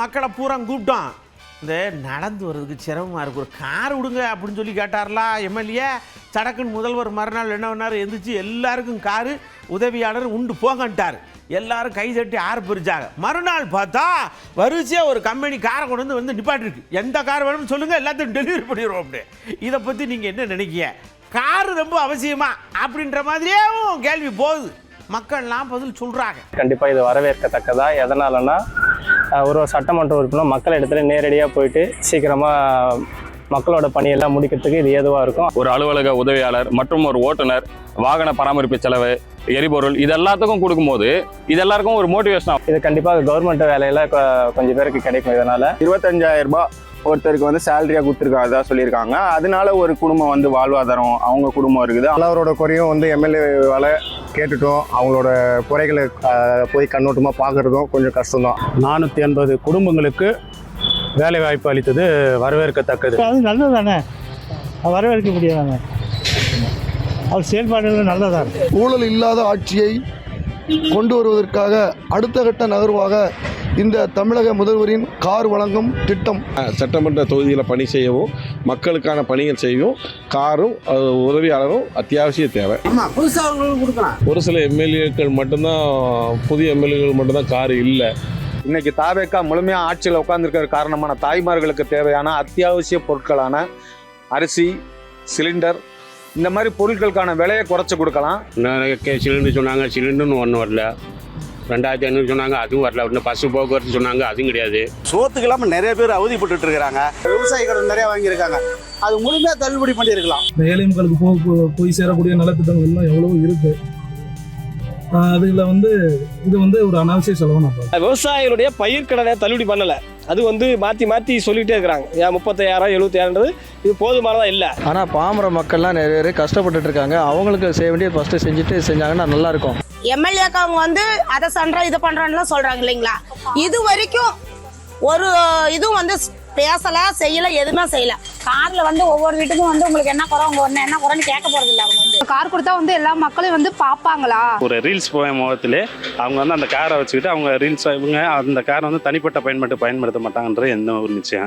மக்களை பூரா கூப்பிட்டோம். இந்த நடந்து வர்றதுக்கு சிரமமாக இருக்கு, ஒரு கார் விடுங்க அப்படின்னு சொல்லி கேட்டார்லா எம்எல்ஏ. சடக்குன்னு முதல்வர் மறுநாள் என்ன பண்ணார், எந்திரிச்சு எல்லாருக்கும் காரு, உதவியாளர் உண்டு போங்கன்ட்டார். எல்லாரும் கை தட்டி ஆரம்பிச்சாங்க. மறுநாள் பார்த்தா வரிசையாக ஒரு கம்பெனி காரை கொண்டு வந்து நிப்பாட்டிருக்கு. எந்த கார் வேணும்னு சொல்லுங்கள், எல்லாத்தையும் டெலிவரி பண்ணிடுவோம் அப்படி. இதை பற்றி நீங்கள் என்ன நினைக்கிய? காரு ரொம்ப அவசியமா அப்படின்ற மாதிரியும் கேள்வி போகுது. மக்கள்லாம் பதில் சொல்கிறாங்க. கண்டிப்பாக இது வரவேற்கத்தக்கதா. எதனாலன்னா ஒரு சட்டமன்ற உறுப்பினர் மக்கள் இடத்துல நேரடியாக போயிட்டு சீக்கிரமாக மக்களோட பணியெல்லாம் முடிக்கிறதுக்கு இது ஏதுவாக இருக்கும். ஒரு அலுவலக உதவியாளர் மற்றும் ஒரு ஓட்டுநர், வாகன பராமரிப்பு செலவு, எரிபொருள், இது எல்லாத்துக்கும் கொடுக்கும்போது இது எல்லாருக்கும் ஒரு மோட்டிவேஷன். இது கண்டிப்பாக கவர்மெண்ட் வேலையில் கொஞ்சம் பேருக்கு கிடைக்கும். இதனால் 25,000 ரூபாய் ஒருத்தருக்கு வந்து சேலரியாக கொடுத்துருக்காங்க சொல்லியிருக்காங்க. அதனால ஒரு குடும்பம் வாழ்வாதாரம் அவங்க குடும்பம் இருக்குது. எல்லாரோட குறையும் எம்எல்ஏவால் கேட்டுட்டோம். அவங்களோட குறைகளை போய் கண்ணோட்டமாக பார்க்குறதும் கொஞ்சம் கஷ்டம்தான். 480 குடும்பங்களுக்கு வேலை வாய்ப்பு அளித்தது வரவேற்கத்தக்கது. அது நல்லது தானே, வரவேற்க முடியாதானே. அவர் செயல்பாடுகள் நல்லதான். ஊழல் இல்லாத ஆட்சியை கொண்டு வருவதற்காக அடுத்த கட்ட நகர்வாக இந்த தமிழக முதல்வரின் கார் வழங்கும் திட்டம். சட்டமன்ற தொகுதியில் பணி செய்யவும் மக்களுக்கான பணிகள் செய்யவும் காரும் உதவியாளரும் அத்தியாவசிய தேவை. ஒரு சில எம்எல்ஏக்கள் மட்டும்தான், புதிய எம்எல்ஏக்கள் மட்டும்தான் கார் இல்லை. இன்னைக்கு தாவேக்கா முழுமையாக ஆட்சியில் உட்கார்ந்துருக்கிற காரணமான தாய்மார்களுக்கு தேவையான அத்தியாவசிய பொருட்களான அரிசி, சிலிண்டர், இந்த மாதிரி பொருட்களுக்கான விலையை குறைச்சி கொடுக்கலாம். சிலிண்டர் சொன்னாங்க, சிலிண்டர்னு ஒன்றும் வரல. 2500 சொன்னாங்க, அதுவும் வரல. இன்னும் பஸ் போக்குவரத்து சொன்னாங்க, அதுவும் கிடையாது. சோத்துக்கு இல்லாமல் நிறைய பேர் அவதிப்பட்டு இருக்கிறாங்க. விவசாய கடன் நிறைய வாங்கியிருக்காங்க, அது முழுமையாக தள்ளுபடி பண்ணியிருக்கலாம். ஏழை மக்களுக்கு போய் சேரக்கூடிய நலத்திட்டங்கள் எல்லாம் எவ்வளவோ இருக்கு. அதில் இது ஒரு அனாவசிய செலவு. விவசாயிகளுடைய பயிர்க்கடனை தள்ளுபடி பண்ணலை. அது மாற்றி மாற்றி சொல்லிகிட்டே இருக்கிறாங்க. ஏன் 35,000 75,000 இது போதுமானதாக இல்லை. ஆனால் பாமர மக்கள்லாம் நிறைய பேர் கஷ்டப்பட்டுட்டு இருக்காங்க. அவங்களுக்கு செய்ய வேண்டியது ஃபஸ்ட்டு செஞ்சாங்கன்னா நல்லாயிருக்கும். எம்எல்ஏக்கு அவங்க அதை பண்ணுறோம் இதை பண்ணுறோன்னு சொல்கிறாங்க இல்லைங்களா. இது வரைக்கும் ஒரு இதுவும் பேசலை, செய்யலை, எதுவுமே செய்யலை. காரில் ஒவ்வொரு வீட்டுக்கும் உங்களுக்கு என்ன குறை, உங்க என்ன குறைன்னு கேட்க போகிறது இல்லை. அவங்க கார் கொடுத்தா எல்லா மக்களும் பார்ப்பாங்களா? ஒரு ரீல்ஸ் போய முகத்திலே அவங்க அந்த காரை வச்சுக்கிட்டு அவங்க ரீல்ஸ், இவங்க அந்த காரை தனிப்பட்ட பயன்பாட்டு பயன்படுத்த மாட்டாங்கன்ற எந்த ஒரு நிச்சயம்.